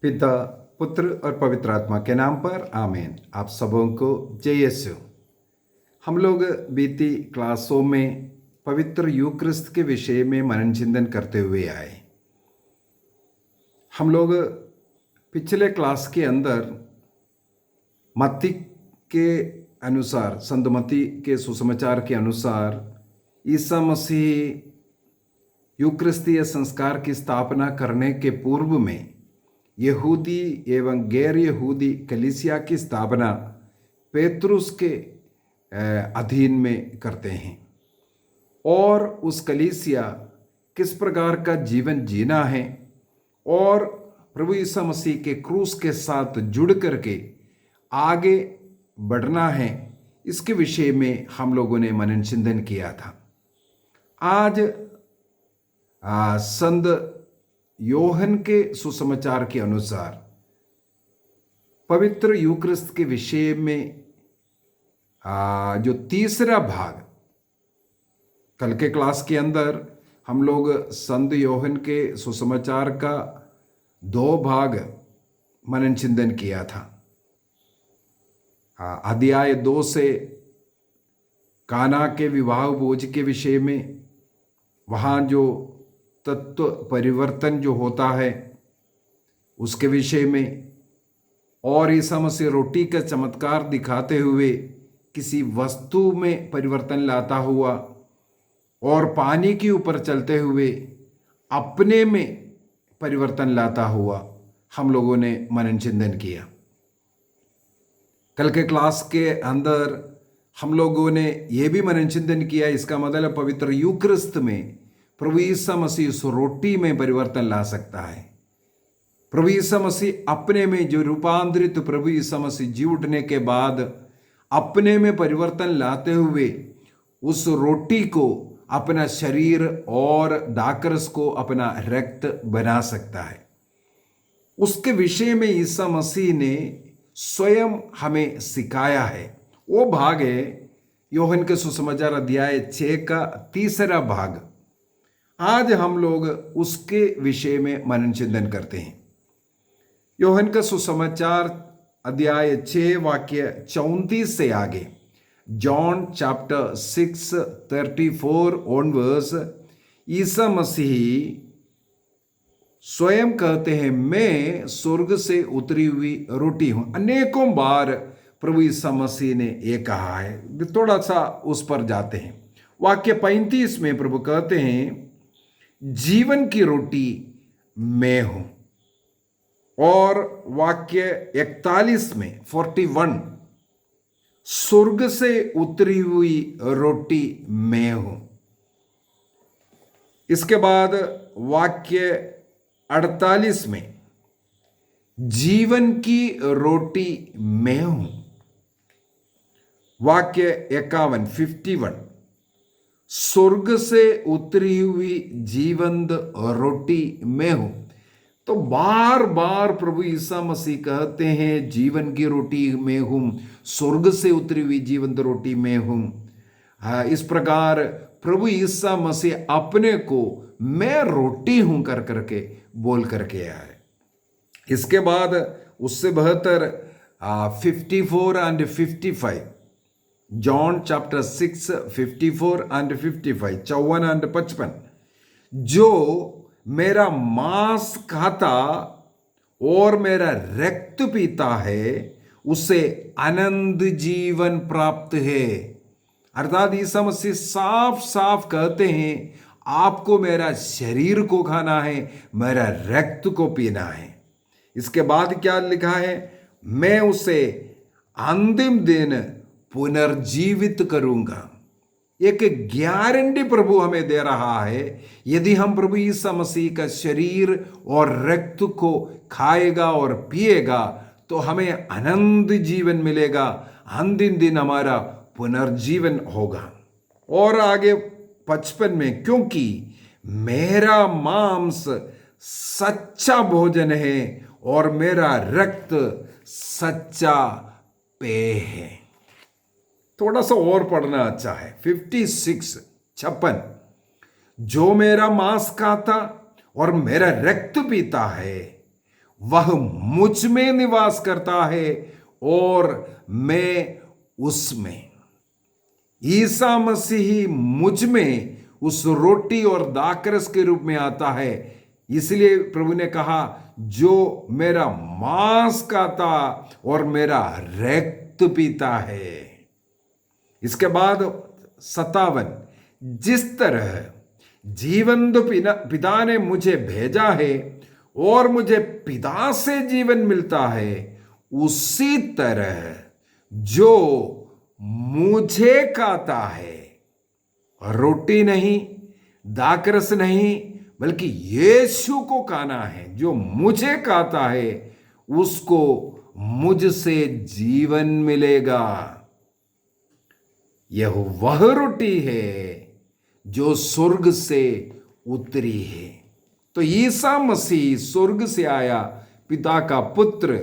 पिता, पुत्र और पवित्र आत्मा के नाम पर आमीन। आप सबों को जय यीशु। हम लोग बीती क्लासों में पवित्र यूक्रिस्त के विषय में मनन चिंतन करते हुए आए। हम लोग पिछले क्लास के अंदर मत्ती के अनुसार, संत मत्ती के सुसमाचार के अनुसार ईसा मसीह यूक्रिस्तीय संस्कार की स्थापना करने के पूर्व में यहूदी एवं गैर यहूदी कलीसिया की स्थापना पेतरुस के अधीन में करते हैं और उस कलीसिया किस प्रकार का जीवन जीना है और प्रभु यीशु मसीह के क्रूस के साथ जुड़ करके आगे बढ़ना है, इसके विषय में हम लोगों ने मनन चिंतन किया था। आज संत योहन के सुसमाचार के अनुसार पवित्र यूक्रिस्त के विषय में जो तीसरा भाग, कल के क्लास के अंदर हम लोग संत योहन के सुसमाचार का 2 भाग मनन चिंतन किया था। अध्याय 2 से काना के विवाह भोज के विषय में, वहाँ जो तत्व परिवर्तन जो होता है उसके विषय में, और ईसा मसीह रोटी का चमत्कार दिखाते हुए किसी वस्तु में परिवर्तन लाता हुआ और पानी के ऊपर चलते हुए अपने में परिवर्तन लाता हुआ हम लोगों ने मनन चिंतन किया। कल के क्लास के अंदर हम लोगों ने यह भी मनन चिंतन किया, इसका मतलब पवित्र यूक्रिस्त में प्रभु यीशु मसीह उस रोटी में परिवर्तन ला सकता है। प्रभु यीशु मसीह अपने में जो रूपांतरित प्रभु यीशु मसीह जी उठने के बाद अपने में परिवर्तन लाते हुए उस रोटी को अपना शरीर और दाकरस को अपना रक्त बना सकता है। उसके विषय में यीशु मसीह ने स्वयं हमें सिखाया है। वो भाग है योहन के सुसमाचार अध्याय 6 का तीसरा भाग। आज हम लोग उसके विषय में मनन चिंतन करते हैं। योहन का सुसमाचार अध्याय 6 वाक्य 34 से आगे, जॉन चैप्टर 6:34 ऑनवर्स, ईसा मसीह स्वयं कहते हैं, मैं स्वर्ग से उतरी हुई रोटी हूं। अनेकों बार प्रभु ईसा मसीह ने यह कहा है। थोड़ा सा उस पर जाते हैं। वाक्य 35 में प्रभु कहते हैं, जीवन की रोटी मैं हूं। और वाक्य 41 में 41, स्वर्ग से उतरी हुई रोटी मैं हूं। इसके बाद वाक्य 48 में, जीवन की रोटी मैं हूं। वाक्य 51 स्वर्ग से उतरी हुई जीवंत रोटी मैं हूं। तो बार बार प्रभु ईसा मसीह कहते हैं, जीवन की रोटी मैं हूं, स्वर्ग से उतरी हुई जीवंत रोटी मैं हूं। इस प्रकार प्रभु ईसा मसीह अपने को मैं रोटी हूं कर करके बोल करके आए। इसके बाद उससे बेहतर 54 and 55, John chapter 6:54 and 55, 54 and 55, जो मेरा मांस खाता और मेरा रक्त पीता है उसे अनंत जीवन प्राप्त है। अर्थात ईसा मसीह साफ साफ कहते हैं, आपको मेरा शरीर को खाना है, मेरा रक्त को पीना है। इसके बाद क्या लिखा है, मैं उसे अंतिम दिन पुनर्जीवित करूंगा। एक गारंटी प्रभु हमें दे रहा है, यदि हम प्रभु यीशु मसीह का शरीर और रक्त को खाएगा और पिएगा तो हमें अनंत जीवन मिलेगा, अंतिम दिन हमारा पुनर्जीवन होगा। और आगे 55 में, क्योंकि मेरा मांस सच्चा भोजन है और मेरा रक्त सच्चा पेय है। थोड़ा सा और पढ़ना अच्छा है। 56, जो मेरा मांस खाता और मेरा रक्त पीता है वह मुझ में निवास करता है और मैं उसमें। ईसा मसीह मुझ में उस रोटी और दाखरस के रूप में आता है। इसलिए प्रभु ने कहा, जो मेरा मांस खाता और मेरा रक्त पीता है। इसके बाद 57, जिस तरह जीवंत पिता ने मुझे भेजा है और मुझे पिता से जीवन मिलता है, उसी तरह जो मुझे खाता है, रोटी नहीं, दाखरस नहीं, बल्कि यीशु को खाना है। जो मुझे खाता है उसको मुझसे जीवन मिलेगा। यह वह रोटी है जो स्वर्ग से उतरी है। तो ईसा मसीह स्वर्ग से आया, पिता का पुत्र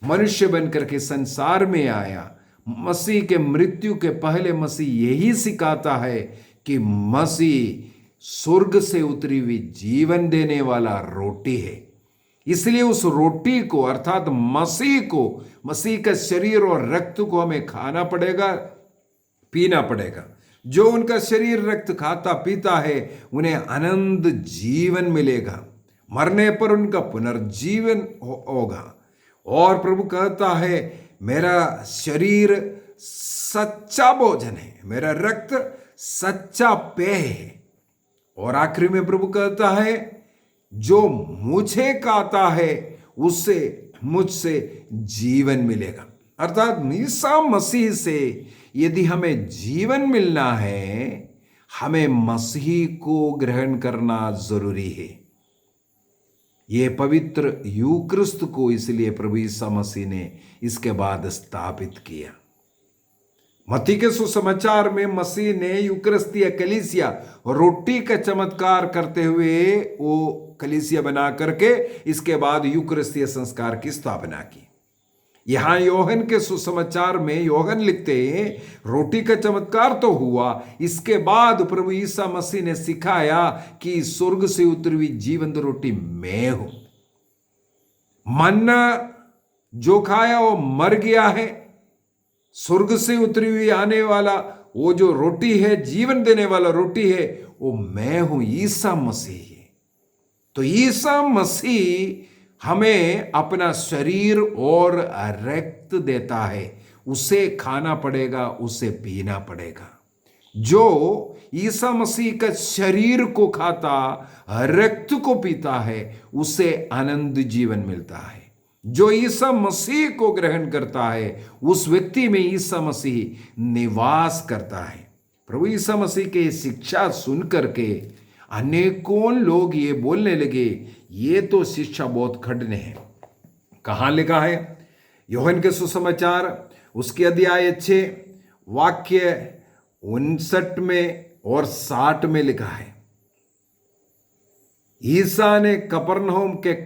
मनुष्य बनकर के संसार में आया। मसीह के मृत्यु के पहले मसीह यही सिखाता है कि मसीह स्वर्ग से उतरी हुई जीवन देने वाला रोटी है। इसलिए उस रोटी को अर्थात मसीह को, मसीह का शरीर और रक्त को हमें खाना पड़ेगा, पीना पड़ेगा। जो उनका शरीर रक्त खाता पीता है उन्हें अनंत जीवन मिलेगा। मरने पर उनका पुनर्जीवन होगा। और प्रभु कहता है, मेरा शरीर सच्चा भोजन है, मेरा रक्त सच्चा पेय है। और आखिरी में प्रभु कहता है, जो मुझे खाता है उससे मुझसे जीवन मिलेगा। अर्थात ईसा मसीह से यदि हमें जीवन मिलना है, हमें मसीह को ग्रहण करना जरूरी है। यह पवित्र यूक्रिस्त को इसलिए प्रभु ईसा मसीह ने इसके बाद स्थापित किया। मत्ती के सुसमाचार में मसीह ने यूकरिस्तीय कलीसिया रोटी का चमत्कार करते हुए वो कलीसिया बना करके इसके बाद यूकरिस्तीय संस्कार की स्थापना की। यहां योहन के सुसमाचार में योहन लिखते हैं, रोटी का चमत्कार तो हुआ, इसके बाद प्रभु ईसा मसीह ने सिखाया कि स्वर्ग से उतरी हुई जीवंत रोटी मैं हूं। मन्ना जो खाया वो मर गया है। स्वर्ग से उतरी हुई आने वाला वो जो रोटी है, जीवन देने वाला रोटी है, वो मैं हूं, ईसा मसीह। तो ईसा मसीह हमें अपना शरीर और रक्त देता है, उसे खाना पड़ेगा, उसे पीना पड़ेगा। जो ईसा मसीह का शरीर को खाता, रक्त को पीता है, उसे अनंत जीवन मिलता है। जो ईसा मसीह को ग्रहण करता है, उस व्यक्ति में ईसा मसीह निवास करता है। प्रभु ईसा मसीह की शिक्षा सुन करके अनेकों लोग ये बोलने लगे, ये तो शिक्षा बहुत कठिन है। कहां लिखा है? यूहन्ना के सुसमाचार उसके अध्याय 6 वाक्य 59 में और 60 में लिखा है, ईसा ने कफरनहूम के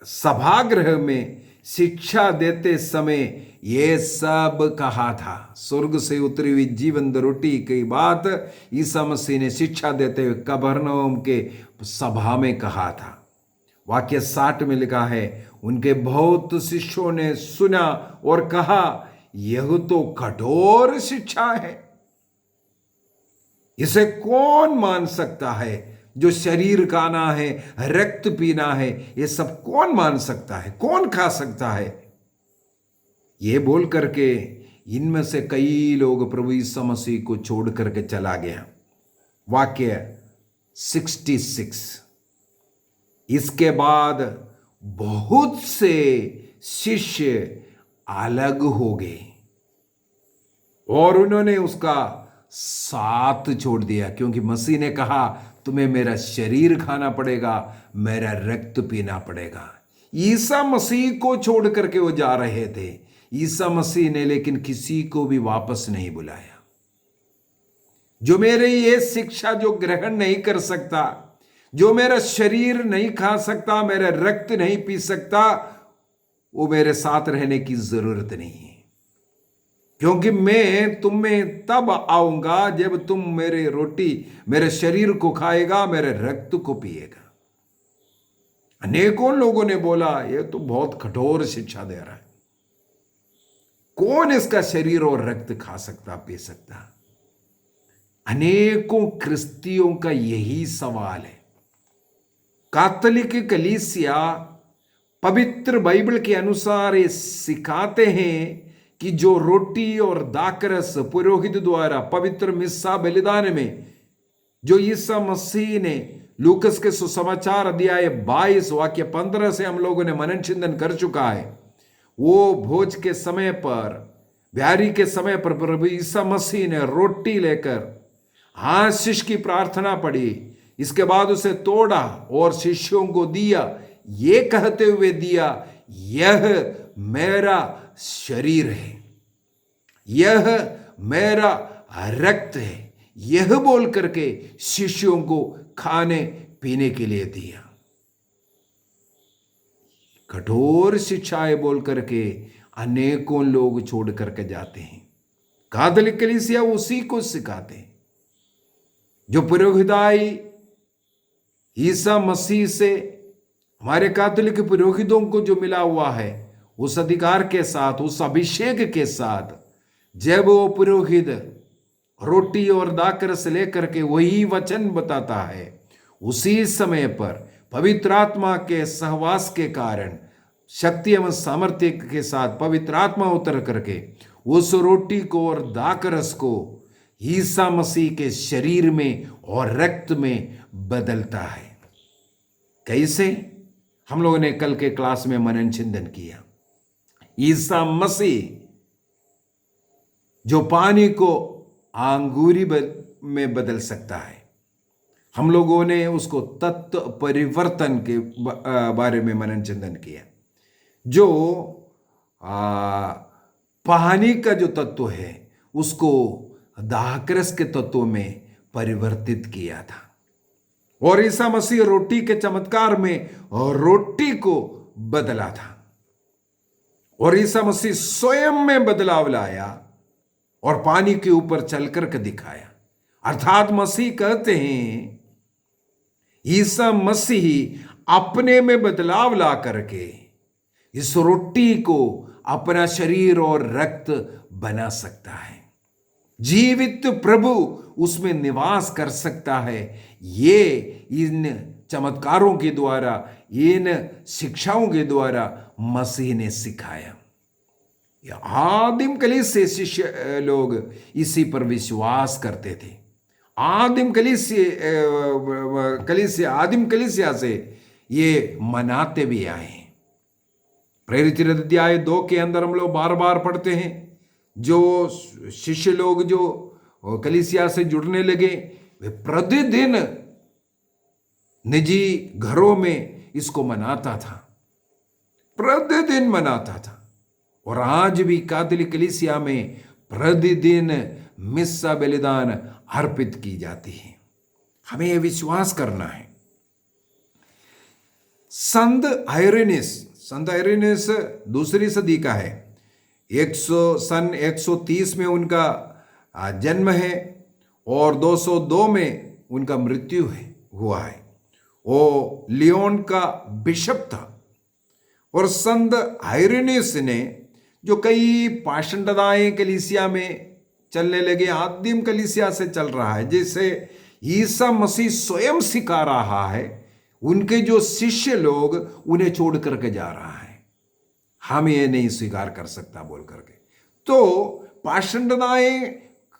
सभागृह में शिक्षा देते समय ये सब कहा था। स्वर्ग से उतरी हुई जीवंत रोटी की बात ईसा मसीह ने शिक्षा देते हुए कफरनहूम के सभा में कहा था। वाक्य 60 में लिखा है, उनके बहुत शिष्यों ने सुना और कहा, यह तो कठोर शिक्षा है, इसे कौन मान सकता है? जो शरीर खाना है, रक्त पीना है, ये सब कौन मान सकता है? कौन खा सकता है? ये बोल करके इनमें से कई लोग प्रभु ईसा मसीह को छोड़ करके चला गया। वाक्य 66। इसके बाद बहुत से शिष्य अलग हो गए और उन्होंने उसका साथ छोड़ दिया, क्योंकि मसीह ने कहा, तुम्हें मेरा शरीर खाना पड़ेगा, मेरा रक्त पीना पड़ेगा। ईसा मसीह को छोड़ करके वो जा रहे थे। ईसा मसीह ने लेकिन किसी को भी वापस नहीं बुलाया। जो मेरे ये शिक्षा जो ग्रहण नहीं कर सकता, जो मेरा शरीर नहीं खा सकता, मेरा रक्त नहीं पी सकता, वो मेरे साथ रहने की जरूरत नहीं है, क्योंकि मैं तुम में तब आऊंगा जब तुम मेरे शरीर को खाएगा, मेरे रक्त को पिएगा। अनेकों लोगों ने बोला ये तो बहुत कठोर शिक्षा दे रहा है, कौन इसका शरीर और रक्त खा सकता, पी सकता। अनेकों क्रिस्तियों का यही सवाल है। कैथोलिक कलीसिया पवित्र बाइबल के अनुसार ये सिखाते हैं कि जो रोटी और दाखरस पुरोहित द्वारा पवित्र मिस्सा बलिदान में जो ईसा मसीह ने लूकस के सुसमाचार अध्याय 22 वाक्य 15 से हम लोगों ने मनन चिंतन कर चुका है, वो भोज के समय पर, ब्यारी के समय पर प्रभु ईसा मसीह ने रोटी लेकर आशीष की प्रार्थना पढ़ी, इसके बाद उसे तोड़ा और शिष्यों को दिया, ये कहते हुए दिया यह मेरा शरीर है, यह मेरा रक्त है, यह बोल करके शिष्यों को खाने पीने के लिए दिया। कठोर शिक्षाएं बोल करके अनेकों लोग छोड़ करके जाते हैं। कैथोलिक कलीसिया उसी को सिखाते हैं जो पुरोहिताई ईसा मसीह से हमारे कैथोलिक पुरोहितों को जो मिला हुआ है, उस अधिकार के साथ, उस अभिषेक के साथ, जब वो पुरोहित रोटी और दाखरस लेकर के वही वचन बताता है, उसी समय पर पवित्र आत्मा के सहवास के कारण शक्ति एवं सामर्थ्य के साथ पवित्र आत्मा उतर करके उस रोटी को और दाखरस को ईसा मसीह के शरीर में और रक्त में बदलता है। कैसे? हम लोगों ने कल के क्लास में मनन चिंतन किया। ईसा मसीह जो पानी को अंगूरी में बदल सकता है, हम लोगों ने उसको तत्व परिवर्तन के बारे में मनन चिंतन किया। जो पानी का जो तत्व है उसको दाखरस के तत्व में परिवर्तित किया था, और ईसा मसीह रोटी के चमत्कार में रोटी को बदला था, और ईसा मसीह स्वयं में बदलाव लाया और पानी के ऊपर चलकर के दिखाया। अर्थात मसीह कहते हैं, ईसा मसीह अपने में बदलाव ला करके इस रोटी को अपना शरीर और रक्त बना सकता है। जीवित प्रभु उसमें निवास कर सकता है। ये इन चमत्कारों के द्वारा, इन शिक्षाओं के द्वारा मसीह ने सिखाया। आदिम कलीसिया शिष्य लोग इसी पर विश्वास करते थे। आदिम कलीसिया से ये मनाते भी आए हैं। प्रेरित अध्याय 2 के अंदर हम लोग बार बार पढ़ते हैं, जो शिष्य लोग जो कलीसिया से जुड़ने लगे वे प्रतिदिन निजी घरों में इसको मनाता था, प्रतिदिन मनाता था। और आज भी कैथोलिक कलीसिया में प्रतिदिन मिस्सा बलिदान अर्पित की जाती है। हमें यह विश्वास करना है। संत आइरेनियस दूसरी सदी का है। सन 130 में उनका जन्म है और 202 में उनका मृत्यु हुआ है। वो लियोन का बिशप था। और संत आइरेनियस ने जो कई पाषंडताएं कलीसिया में चलने लगे, आदिम कलीसिया से चल रहा है, जैसे ईसा मसीह स्वयं सिखा रहा है, उनके जो शिष्य लोग उन्हें छोड़ करके जा रहा है, हम ये नहीं स्वीकार कर सकता बोल करके। तो पाषंडताएं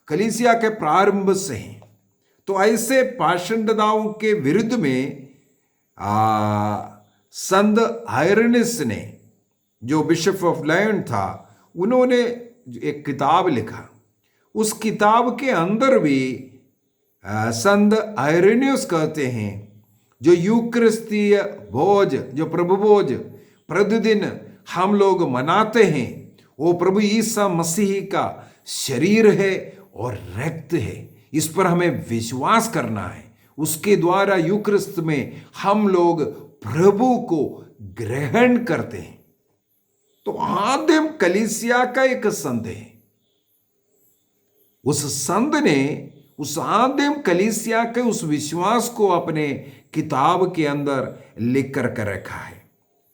कलीसिया के प्रारंभ से हैं। तो ऐसे पाषंडताओं के विरुद्ध में संत आइरेनियस ने, जो बिशप ऑफ लायन था, उन्होंने एक किताब लिखा। उस किताब के अंदर भी संत आइरेनियस कहते हैं, जो यूक्रिस्तीय भोज, जो प्रभु भोज प्रतिदिन हम लोग मनाते हैं, वो प्रभु ईसा मसीह का शरीर है और रक्त है। इस पर हमें विश्वास करना है। उसके द्वारा यूक्रिस्त में हम लोग प्रभु को ग्रहण करते हैं। तो आदिम कलीसिया का एक संत है, उस संत ने उस आदिम कलीसिया के उस विश्वास को अपने किताब के अंदर लिख कर रखा है।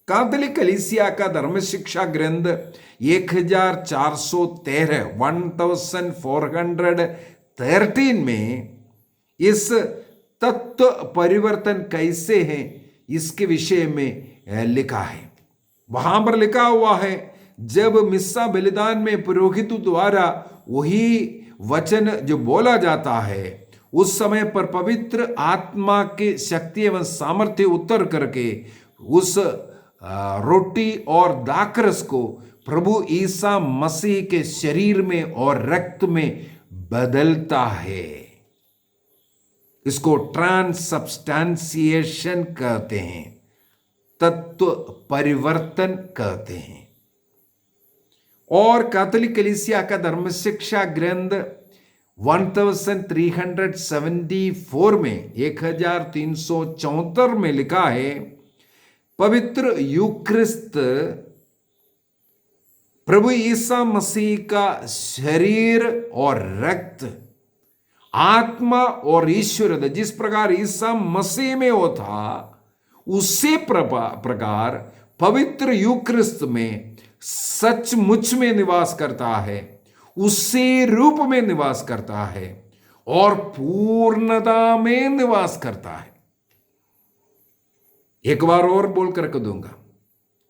कैथोलिक कलीसिया का धर्म शिक्षा ग्रंथ 1413 में इस तत्व परिवर्तन कैसे हैं इसके विषय में लिखा है। वहां पर लिखा हुआ है, जब मिस्सा बलिदान में पुरोहित द्वारा वही वचन जो बोला जाता है, उस समय पर पवित्र आत्मा के शक्ति एवं सामर्थ्य उतर करके उस रोटी और दाखरस को प्रभु ईसा मसीह के शरीर में और रक्त में बदलता है। इसको ट्रांसब्सटेंशिएशन कहते हैं, तत्व परिवर्तन कहते हैं। और कैथोलिक कलीसिया का धर्म शिक्षा ग्रंथ 1374 में 1374 में लिखा है, पवित्र यूक्रिस्त प्रभु ईसा मसीह का शरीर और रक्त, आत्मा और ईश्वर, जिस प्रकार ईसा मसीह में वो था उसी प्रकार पवित्र यूक्रिस्त में सचमुच में निवास करता है, उसी रूप में निवास करता है और पूर्णता में निवास करता है। एक बार और बोल करके दूंगा,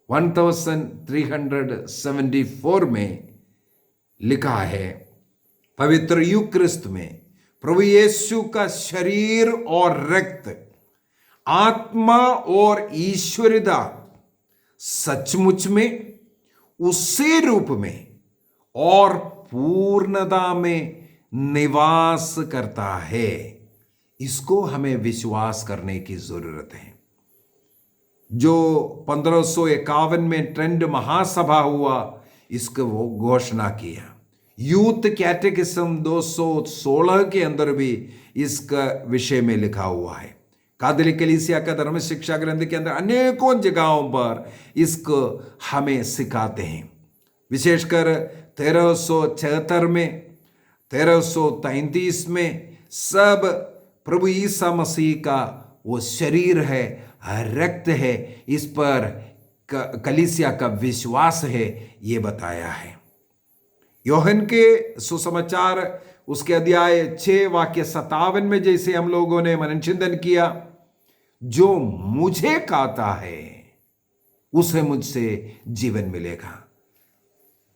1374 में लिखा है, पवित्र यूक्रिस्त में प्रभु यीशु का शरीर और रक्त, आत्मा और ईश्वरता सचमुच में, उसी रूप में और पूर्णता में निवास करता है। इसको हमें विश्वास करने की जरूरत है। जो 1551 में ट्रेंड महासभा हुआ, इसको वो घोषणा किया। यूथ कैटेकिज्म 216 के अंदर भी इसका विषय में लिखा हुआ है। कैथोलिक कलीसिया का धर्म शिक्षा ग्रंथ के अंदर अनेकों जगहों पर इसको हमें सिखाते हैं। विशेषकर 1376 में, 1333 में सब प्रभु ईसा मसीह का वो शरीर है, रक्त है, इस पर कलीसिया का विश्वास है, ये बताया है। योहन के सुसमाचार उसके अध्याय 6 वाक्य 57 में जैसे हम लोगों ने मनन चिंतन किया, जो मुझे खाता है उसे मुझसे जीवन मिलेगा।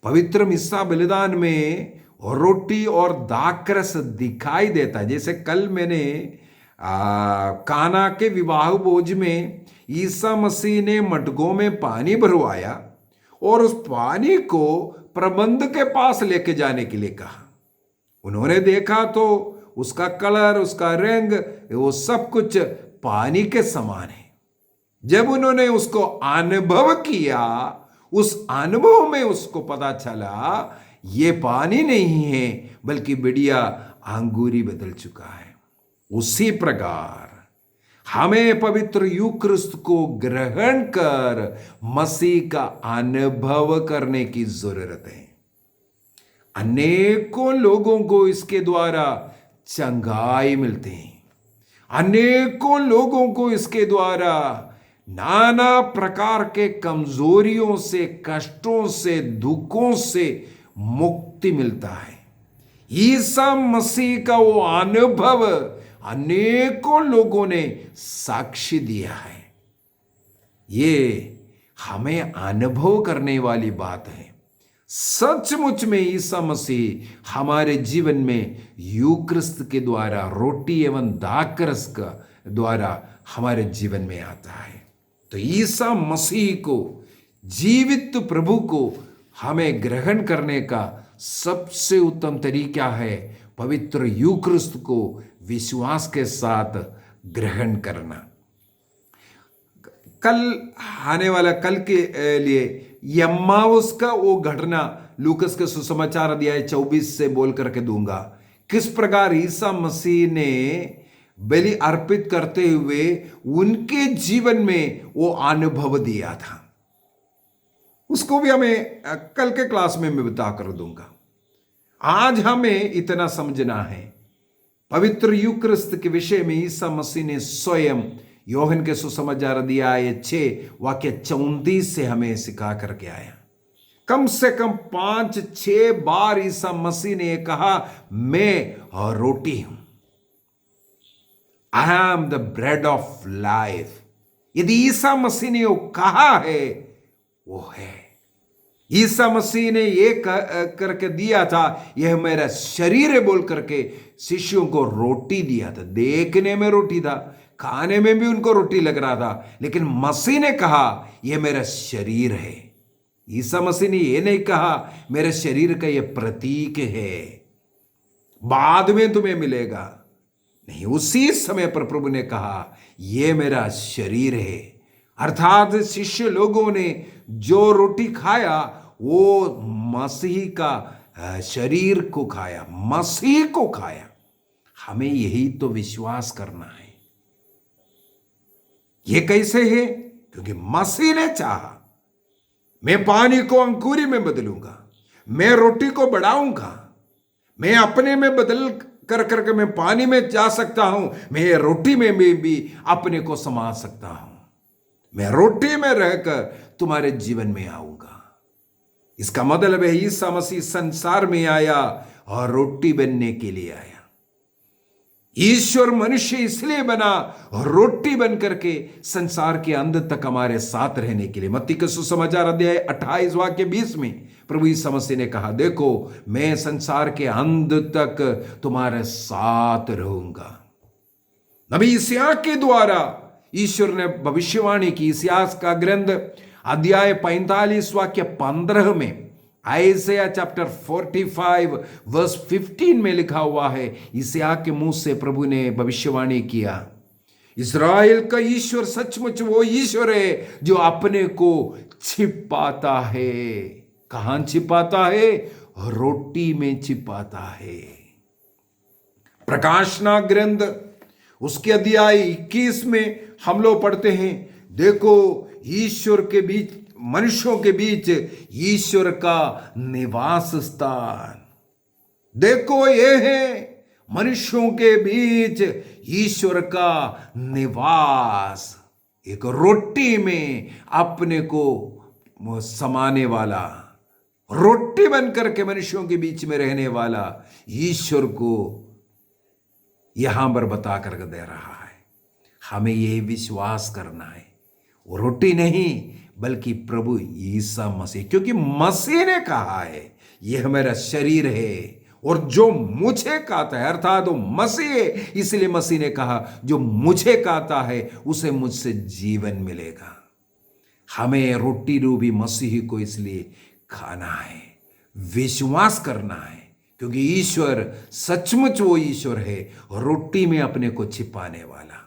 पवित्र मिस्सा बलिदान में रोटी और दाखरस दिखाई देता है। जैसे कल मैंने काना के विवाह भोज में ईसा मसीह ने मटकों में पानी भरवाया और उस पानी को प्रबंध के पास लेके जाने के लिए कहा। उन्होंने देखा तो उसका कलर, उसका रंग, वो सब कुछ पानी के समान है। जब उन्होंने उसको अनुभव किया, उस अनुभव में उसको पता चला ये पानी नहीं है बल्कि बढ़िया अंगूरी बदल चुका है। उसी प्रकार हमें पवित्र यूक्रिस्त को ग्रहण कर मसीह का अनुभव करने की जरूरत है। अनेकों लोगों को इसके द्वारा चंगाई मिलते हैं। अनेकों लोगों को इसके द्वारा नाना प्रकार के कमजोरियों से, कष्टों से, दुखों से मुक्ति मिलता है। ईसा मसीह का वो अनुभव अनेकों लोगों ने साक्षी दिया है। ये हमें अनुभव करने वाली बात है। सचमुच में ईसा मसीह हमारे जीवन में यूक्रिस्त के द्वारा, रोटी एवं दाखरस का द्वारा हमारे जीवन में आता है। तो ईसा मसीह को, जीवित प्रभु को हमें ग्रहण करने का सबसे उत्तम तरीका है पवित्र यूक्रिस्त को विश्वास के साथ ग्रहण करना। कल आने वाला, कल के लिए यम्माउस का वो घटना लूकस के सुसमाचार अध्याय 24 से बोल करके दूंगा। किस प्रकार ईसा मसीह ने बलि अर्पित करते हुए उनके जीवन में वो अनुभव दिया था, उसको भी हमें कल के क्लास में मैं बता कर दूंगा। आज हमें इतना समझना है, पवित्र यूक्रिस्त के विषय में ईसा मसीह ने स्वयं योहन के सुसमाचार अध्याय 6 वाक्य 34 से हमें सिखा करके आया। कम से कम 5-6 बार ईसा मसीह ने कहा, मैं रोटी हूं, I am the bread of life. यदि ईसा मसीह ने वो कहा है, वो है। ईसा मसीह ने ये करके दिया था, यह मेरा शरीर है बोल करके शिष्यों को रोटी दिया था। देखने में रोटी था, खाने में भी उनको रोटी लग रहा था, लेकिन मसीह ने कहा यह मेरा शरीर है। ईसा मसीह ने यह नहीं कहा मेरे शरीर का यह प्रतीक है, बाद में तुम्हें मिलेगा। नहीं, उसी समय पर प्रभु ने कहा यह मेरा शरीर है। अर्थात शिष्य लोगों ने जो रोटी खाया वो मसीह का शरीर को खाया, मसीह को खाया। हमें यही तो विश्वास करना है। यह कैसे है? क्योंकि मसीह ने चाहा। मैं पानी को अंकुरी में बदलूंगा, मैं रोटी को बढ़ाऊंगा, मैं अपने में बदल कर करके मैं पानी में जा सकता हूं, मैं रोटी में भी अपने को समा सकता हूं। मैं रोटी में रहकर तुम्हारे जीवन में आऊंगा। इसका मतलब है ईसा मसीह संसार में आया और रोटी बनने के लिए आया। ईश्वर मनुष्य इसलिए बना रोटी बन करके संसार के अंत तक हमारे साथ रहने के लिए। मत्ती के सुसमाचार अध्याय 28 वाक्य 20 में प्रभु यीशु मसीह ने कहा, देखो मैं संसार के अंत तक तुम्हारे साथ रहूंगा। नबी इस्याक के द्वारा ईश्वर ने भविष्यवाणी की। इस्याक का ग्रंथ अध्याय 45 वाक्य 15 में, आइज़ाया चैप्टर 45 वर्स 15 में लिखा हुआ है, इस्याक के मुंह से प्रभु ने भविष्यवाणी किया, इस्राएल का ईश्वर सचमुच वो ईश्वर है जो अपने को छिपाता है। कहां छिपाता है? रोटी में छिपाता है। प्रकाशना ग्रंथ उसके अध्याय 21 में हम लोग पढ़ते हैं, देखो ईश्वर के बीच, मनुष्यों के बीच ईश्वर का निवास स्थान। देखो ये है मनुष्यों के बीच ईश्वर का निवास। एक रोटी में अपने को समाने वाला, रोटी बन करके मनुष्यों के बीच में रहने वाला ईश्वर को यहां पर बता कर दे रहा है। हमें यह विश्वास करना है, वो रोटी नहीं बल्कि प्रभु ईसा मसीह, क्योंकि मसीह ने कहा है यह मेरा शरीर है और जो मुझे खाता है, अर्थात वो मसीह है, इसलिए मसीह ने कहा जो मुझे खाता है उसे मुझसे जीवन मिलेगा। हमें रोटी रूपी मसीह को इसलिए खाना है, विश्वास करना है, क्योंकि ईश्वर सचमुच वो ईश्वर है रोटी में अपने को छिपाने वाला।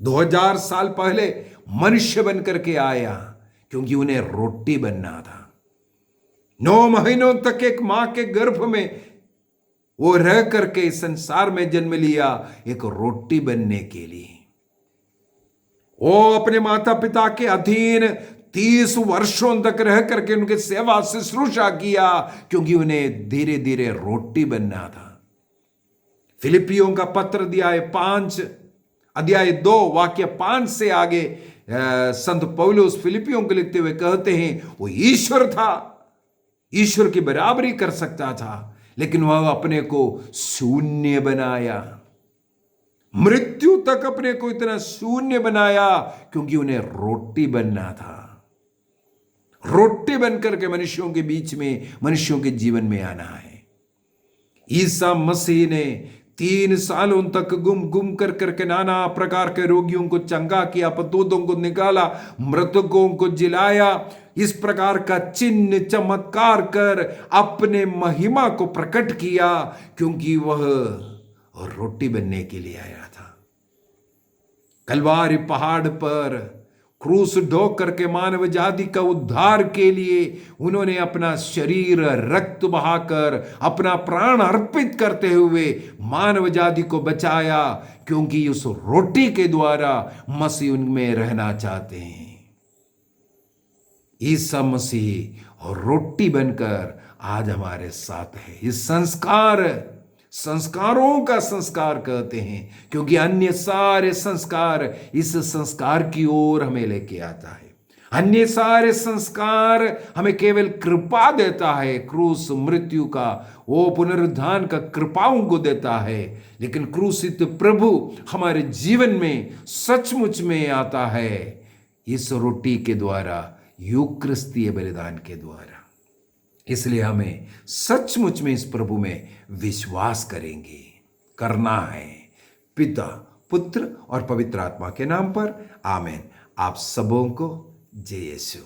2000 साल पहले मनुष्य बन करके आया क्योंकि उन्हें रोटी बनना था। 9 महीनों तक एक मां के गर्भ में वो रह करके संसार में जन्म लिया एक रोटी बनने के लिए। वो अपने माता पिता के अधीन 30 वर्षों तक रह करके उनके सेवा शुश्रूषा किया क्योंकि उन्हें धीरे धीरे रोटी बनना था। फिलिपियों का पत्र अध्याय 2 वाक्य 5 से आगे संत पौलुस फिलिपियों को लिखते हुए कहते हैं, वो ईश्वर था, ईश्वर की बराबरी कर सकता था, लेकिन वह अपने को शून्य बनाया, मृत्यु तक अपने को इतना शून्य बनाया क्योंकि उन्हें रोटी बनना था। रोटी बनकर के मनुष्यों के बीच में, मनुष्यों के जीवन में आना है। ईसा मसीह ने 3 सालों तक घूम कर करके नाना प्रकार के रोगियों को चंगा किया, पतूतों को निकाला, मृतकों को जिलाया, इस प्रकार का चिन्ह चमत्कार कर अपने महिमा को प्रकट किया क्योंकि वह रोटी बनने के लिए आया था। कलवारी पहाड़ पर क्रूस ढोक करके मानव जाति का उद्धार के लिए उन्होंने अपना शरीर रक्त बहाकर अपना प्राण अर्पित करते हुए मानव जाति को बचाया, क्योंकि उस रोटी के द्वारा मसीह उनमें रहना चाहते हैं। ईसा मसीह और रोटी बनकर आज हमारे साथ है। इस संस्कार संस्कारों का संस्कार कहते हैं, क्योंकि अन्य सारे संस्कार इस संस्कार की ओर हमें लेके आता है। अन्य सारे संस्कार हमें केवल कृपा देता है, क्रूस मृत्यु का, वो पुनरुत्थान का कृपाओं को देता है। लेकिन क्रूसित प्रभु हमारे जीवन में सचमुच में आता है इस रोटी के द्वारा, यूक्रिस्तीय बलिदान के द्वारा। इसलिए हमें सचमुच में इस प्रभु में विश्वास करना है। पिता, पुत्र और पवित्र आत्मा के नाम पर आमीन। आप सबों को जय यीशु।